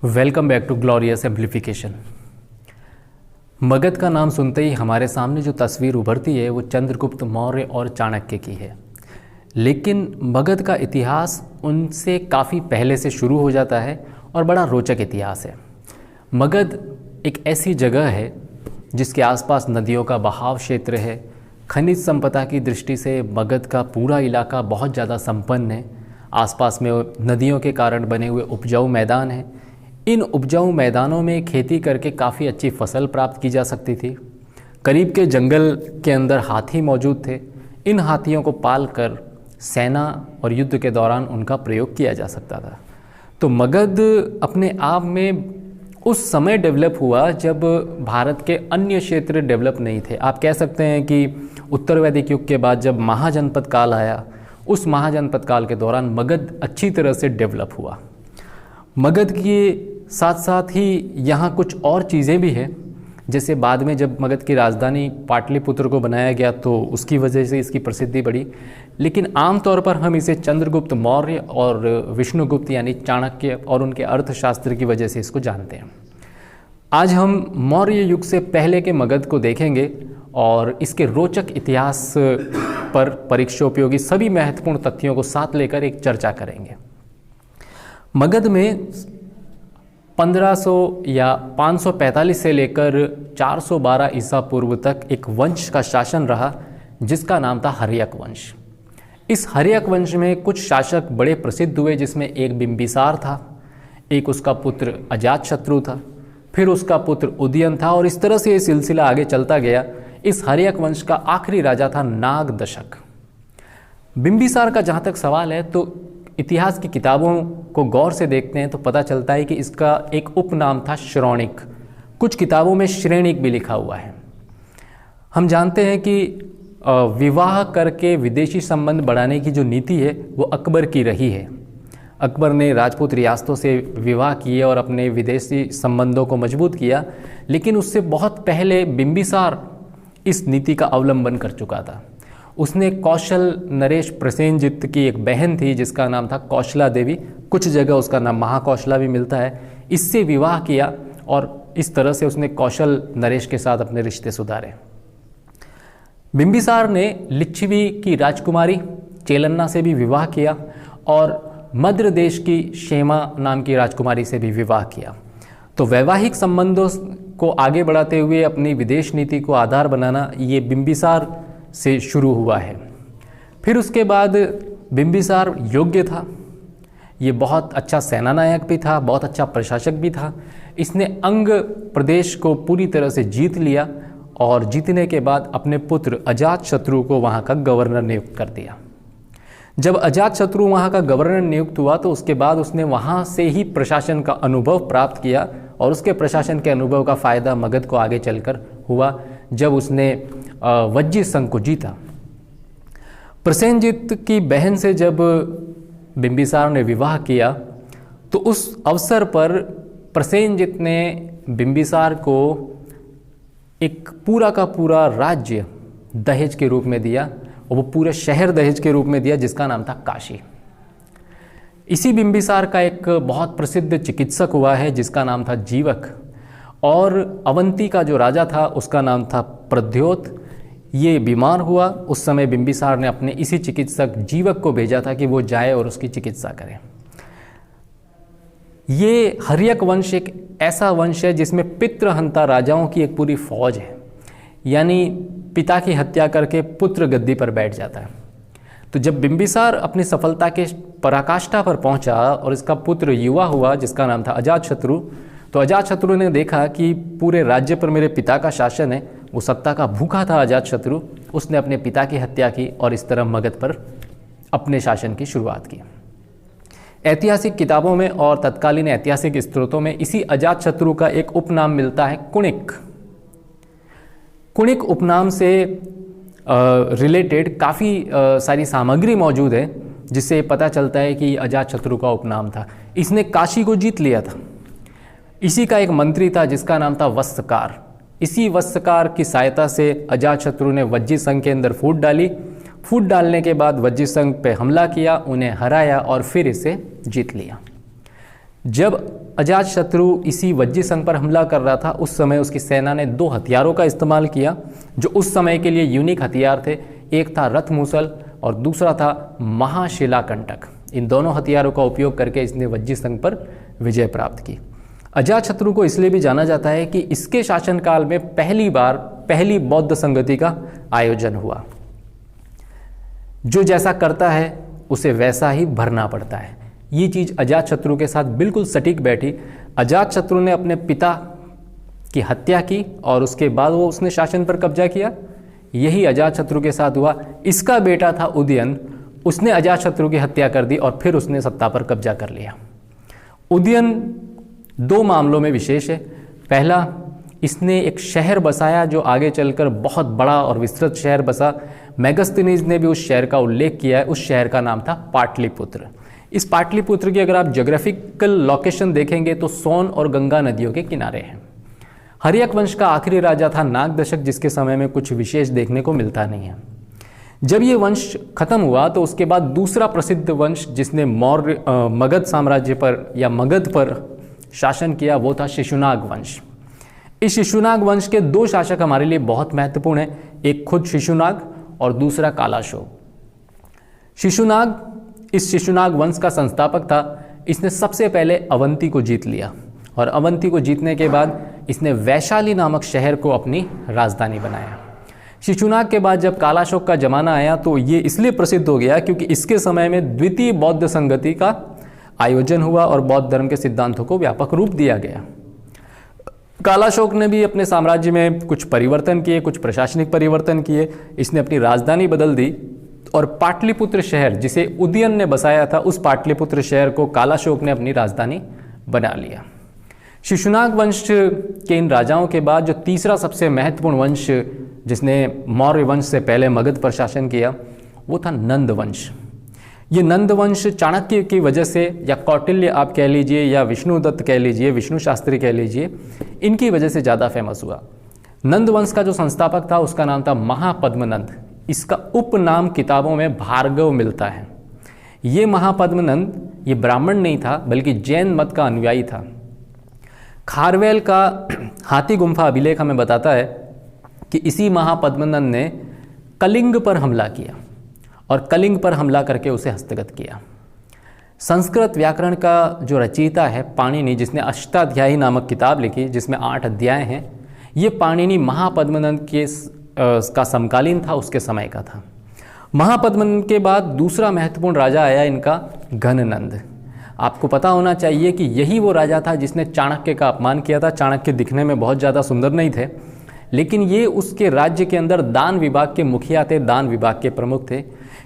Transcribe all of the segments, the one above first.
Welcome back to glorious amplification. Magadh का नाम सुनते ही हमारे सामने जो तस्वीर उभरती है वो चंद्रगुप्त मौर्य और चाणक्य की है। लेकिन मगध का इतिहास उनसे काफ़ी पहले से शुरू हो जाता है और बड़ा रोचक इतिहास है। मगध एक ऐसी जगह है जिसके आसपास नदियों का बहाव क्षेत्र है। खनिज संपदा की दृष्टि से मगध का पूरा इलाका बहुत ज़्यादा संपन्न है। आसपास में नदियों के कारण बने हुए उपजाऊ मैदान हैं। इन उपजाऊ मैदानों में खेती करके काफ़ी अच्छी फसल प्राप्त की जा सकती थी। करीब के जंगल के अंदर हाथी मौजूद थे। इन हाथियों को पाल कर सेना और युद्ध के दौरान उनका प्रयोग किया जा सकता था। तो मगध अपने आप में उस समय डेवलप हुआ जब भारत के अन्य क्षेत्र डेवलप नहीं थे। आप कह सकते हैं कि उत्तर वैदिक युग के बाद जब महाजनपद काल आया, उस महाजनपद काल के दौरान मगध अच्छी तरह से डेवलप हुआ। मगध के साथ साथ ही यहाँ कुछ और चीज़ें भी हैं, जैसे बाद में जब मगध की राजधानी पाटलिपुत्र को बनाया गया तो उसकी वजह से इसकी प्रसिद्धि बढ़ी। लेकिन आमतौर पर हम इसे चंद्रगुप्त मौर्य और विष्णुगुप्त यानी चाणक्य और उनके अर्थशास्त्र की वजह से इसको जानते हैं। आज हम मौर्य युग से पहले के मगध को देखेंगे और इसके रोचक इतिहास पर परीक्षोपयोगी सभी महत्वपूर्ण तथ्यों को साथ लेकर एक चर्चा करेंगे। मगध में 1500 या 545 से लेकर 412 ईसा पूर्व तक एक वंश का शासन रहा जिसका नाम था हर्यक वंश। इस हर्यक वंश में कुछ शासक बड़े प्रसिद्ध हुए, जिसमें एक बिंबिसार था, एक उसका पुत्र अजातशत्रु था, फिर उसका पुत्र उदयन था और इस तरह से ये सिलसिला आगे चलता गया। इस हर्यक वंश का आखिरी राजा था नागदशक। बिंबिसार का जहाँ तक सवाल है तो इतिहास की किताबों को गौर से देखते हैं तो पता चलता है कि इसका एक उपनाम था श्रोणिक। कुछ किताबों में श्रेणिक भी लिखा हुआ है। हम जानते हैं कि विवाह करके विदेशी संबंध बढ़ाने की जो नीति है वो अकबर की रही है। अकबर ने राजपूत रियासतों से विवाह किए और अपने विदेशी संबंधों को मजबूत किया, लेकिन उससे बहुत पहले बिंबिसार इस नीति का अवलंबन कर चुका था। उसने कौशल नरेश प्रसेनजित की एक बहन थी जिसका नाम था कौशला देवी, कुछ जगह उसका नाम महाकौशला भी मिलता है, इससे विवाह किया और इस तरह से उसने कौशल नरेश के साथ अपने रिश्ते सुधारे। बिंबिसार ने लिच्छवी की राजकुमारी चेलन्ना से भी विवाह किया और मद्र देश की क्षेमा नाम की राजकुमारी से भी विवाह किया। तो वैवाहिक संबंधों को आगे बढ़ाते हुए अपनी विदेश नीति को आधार बनाना ये बिंबिसार से शुरू हुआ है। फिर उसके बाद बिंबिसार योग्य था, ये बहुत अच्छा सेनानायक भी था, बहुत अच्छा प्रशासक भी था। इसने अंग प्रदेश को पूरी तरह से जीत लिया और जीतने के बाद अपने पुत्र अजातशत्रु को वहाँ का गवर्नर नियुक्त कर दिया। जब अजातशत्रु वहाँ का गवर्नर नियुक्त हुआ तो उसके बाद उसने वहाँ से ही प्रशासन का अनुभव प्राप्त किया और उसके प्रशासन के अनुभव का फ़ायदा मगध को आगे चलकर हुआ जब उसने वज्जी संघ को जीता। प्रसेनजित की बहन से जब बिंबिसार ने विवाह किया तो उस अवसर पर प्रसेनजित ने बिंबिसार को एक पूरा का पूरा राज्य दहेज के रूप में दिया और वो पूरे शहर दहेज के रूप में दिया जिसका नाम था काशी। इसी बिंबिसार का एक बहुत प्रसिद्ध चिकित्सक हुआ है जिसका नाम था जीवक, और अवंती का जो राजा था उसका नाम था प्रद्योत। ये बीमार हुआ, उस समय बिंबिसार ने अपने इसी चिकित्सक जीवक को भेजा था कि वो जाए और उसकी चिकित्सा करे। ये हर्यक वंश एक ऐसा वंश है जिसमें पितृहंता राजाओं की एक पूरी फौज है, यानी पिता की हत्या करके पुत्र गद्दी पर बैठ जाता है। तो जब बिंबिसार अपनी सफलता के पराकाष्ठा पर पहुंचा और इसका पुत्र युवा हुआ जिसका नाम था अजातशत्रु, तो अजातशत्रु ने देखा कि पूरे राज्य पर मेरे पिता का शासन है। वो सत्ता का भूखा था अजातशत्रु, उसने अपने पिता की हत्या की और इस तरह मगध पर अपने शासन की शुरुआत की। ऐतिहासिक किताबों में और तत्कालीन ऐतिहासिक स्रोतों में इसी अजातशत्रु का एक उपनाम मिलता है कुणिक। कुणिक उपनाम से रिलेटेड काफ़ी सारी सामग्री मौजूद है जिससे पता चलता है कि अजातशत्रु का उपनाम था। इसने काशी को जीत लिया था। इसी का एक मंत्री था जिसका नाम था वत्सकार। इसी वत्सकार की सहायता से अजातशत्रु ने वज्जी संघ के अंदर फूट डाली। फूट डालने के बाद वज्जी संघ पे हमला किया, उन्हें हराया और फिर इसे जीत लिया। जब अजातशत्रु इसी वज्जी संघ पर हमला कर रहा था उस समय उसकी सेना ने 2 हथियारों का इस्तेमाल किया जो उस समय के लिए यूनिक हथियार थे। एक था रथ मूसल और दूसरा था महाशिलाकंटक। इन दोनों हथियारों का उपयोग करके इसने वज्जी संघ पर विजय प्राप्त की। अजातशत्रु को इसलिए भी जाना जाता है कि इसके शासनकाल में पहली बौद्ध संगति का आयोजन हुआ। जो जैसा करता है उसे वैसा ही भरना पड़ता है। ये चीज़ अजातशत्रु के साथ बिल्कुल सटीक बैठी। अजातशत्रु ने अपने पिता की हत्या की और उसके बाद उसने शासन पर कब्जा किया। यही अजातशत्रु के साथ हुआ। इसका बेटा था उदयन, उसने अजातशत्रु की हत्या कर दी और फिर उसने सत्ता पर कब्जा कर लिया। उदयन 2 मामलों में विशेष है। पहला, इसने एक शहर बसाया जो आगे चलकर बहुत बड़ा और विस्तृत शहर बसा। मेगस्थनीज ने भी उस शहर का उल्लेख किया है। उस शहर का नाम था पाटलिपुत्र। इस पाटलिपुत्र की अगर आप ज्योग्राफिकल लोकेशन देखेंगे तो सोन और गंगा नदियों के किनारे है। हर्यक वंश का आखिरी राजा था नागदशक, जिसके समय में कुछ विशेष देखने को मिलता नहीं है। जब ये वंश खत्म हुआ तो उसके बाद दूसरा प्रसिद्ध वंश जिसने मगध साम्राज्य पर या मगध पर शासन किया वो था शिशुनाग वंश। इस शिशुनाग वंश के 2 शासक हमारे लिए बहुत महत्वपूर्ण हैं, एक खुद शिशुनाग और दूसरा कालाशोक। इस शिशुनाग वंश का संस्थापक था। इसने सबसे पहले अवंती को जीत लिया और अवंती को जीतने के बाद इसने वैशाली नामक शहर को अपनी राजधानी बनाया। शिशुनाग के बाद जब कालाशोक का जमाना आया तो ये इसलिए प्रसिद्ध हो गया क्योंकि इसके समय में द्वितीय बौद्ध संगति का आयोजन हुआ और बौद्ध धर्म के सिद्धांतों को व्यापक रूप दिया गया। कालाशोक ने भी अपने साम्राज्य में कुछ परिवर्तन किए, कुछ प्रशासनिक परिवर्तन किए। इसने अपनी राजधानी बदल दी और पाटलिपुत्र शहर जिसे उदयन ने बसाया था उस पाटलिपुत्र शहर को कालाशोक ने अपनी राजधानी बना लिया। शिशुनाग वंश के इन राजाओं के बाद जो तीसरा सबसे महत्वपूर्ण वंश जिसने मौर्य वंश से पहले मगध पर शासन किया वो था नंद वंश। ये नंद वंश चाणक्य की वजह से या कौटिल्य आप कह लीजिए या विष्णुदत्त कह लीजिए, विष्णु शास्त्री कह लीजिए, इनकी वजह से ज़्यादा फेमस हुआ। नंद वंश का जो संस्थापक था उसका नाम था महापद्मनंद। इसका उपनाम किताबों में भार्गव मिलता है। ये महापद्मनंद ये ब्राह्मण नहीं था बल्कि जैन मत का अनुयायी था। खारवेल का हाथी गुम्फा अभिलेख हमें बताता है कि इसी महापद्मनंद ने कलिंग पर हमला किया और कलिंग पर हमला करके उसे हस्तगत किया। संस्कृत व्याकरण का जो रचयिता है पाणिनि, जिसने अष्टाध्यायी नामक किताब लिखी जिसमें 8 अध्याय हैं, ये पाणिनि महापद्मनंद के का समकालीन था, उसके समय का था। महापद्मनंद के बाद दूसरा महत्वपूर्ण राजा आया इनका घननंद। आपको पता होना चाहिए कि यही वो राजा था जिसने चाणक्य का अपमान किया था। चाणक्य दिखने में बहुत ज़्यादा सुंदर नहीं थे, लेकिन ये उसके राज्य के अंदर दान विभाग के मुखिया थे, दान विभाग के प्रमुख थे।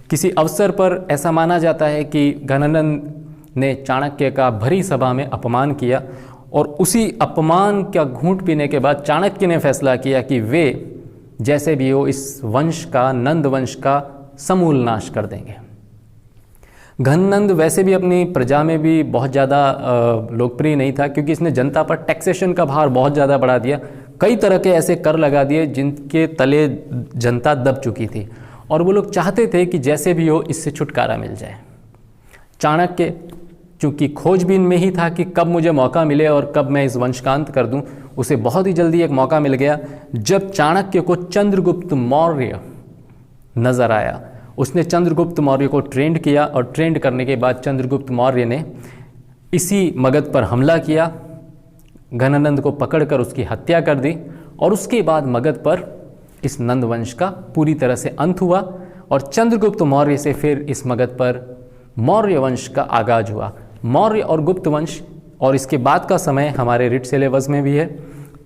किसी अवसर पर ऐसा माना जाता है कि घननंद ने चाणक्य का भरी सभा में अपमान किया और उसी अपमान का घूंट पीने के बाद चाणक्य ने फैसला किया कि वे जैसे भी हो इस वंश का, नंद वंश का समूल नाश कर देंगे। घननंद वैसे भी अपनी प्रजा में भी बहुत ज़्यादा लोकप्रिय नहीं था क्योंकि इसने जनता पर टैक्सेशन का भार बहुत ज़्यादा बढ़ा दिया। कई तरह के ऐसे कर लगा दिए जिनके तले जनता दब चुकी थी और वो लोग चाहते थे कि जैसे भी हो इससे छुटकारा मिल जाए। चाणक्य चूँकि खोजबीन में ही था कि कब मुझे मौका मिले और कब मैं इस वंश का अंत कर दूं, उसे बहुत ही जल्दी एक मौका मिल गया जब चाणक्य को चंद्रगुप्त मौर्य नजर आया। उसने चंद्रगुप्त मौर्य को ट्रेंड किया और ट्रेंड करने के बाद चंद्रगुप्त मौर्य ने इसी मगध पर हमला किया, घननंद को पकड़कर उसकी हत्या कर दी और उसके बाद मगध पर इस नंद वंश का पूरी तरह से अंत हुआ और चंद्रगुप्त मौर्य से फिर इस मगध पर मौर्य वंश का आगाज हुआ। मौर्य और गुप्त वंश और इसके बाद का समय हमारे रिट सिलेबस में भी है,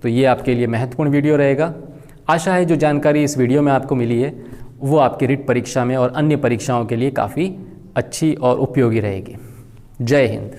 तो ये आपके लिए महत्वपूर्ण वीडियो रहेगा। आशा है जो जानकारी इस वीडियो में आपको मिली है वो आपकी रिट परीक्षा में और अन्य परीक्षाओं के लिए काफ़ी अच्छी और उपयोगी रहेगी। जय हिंद।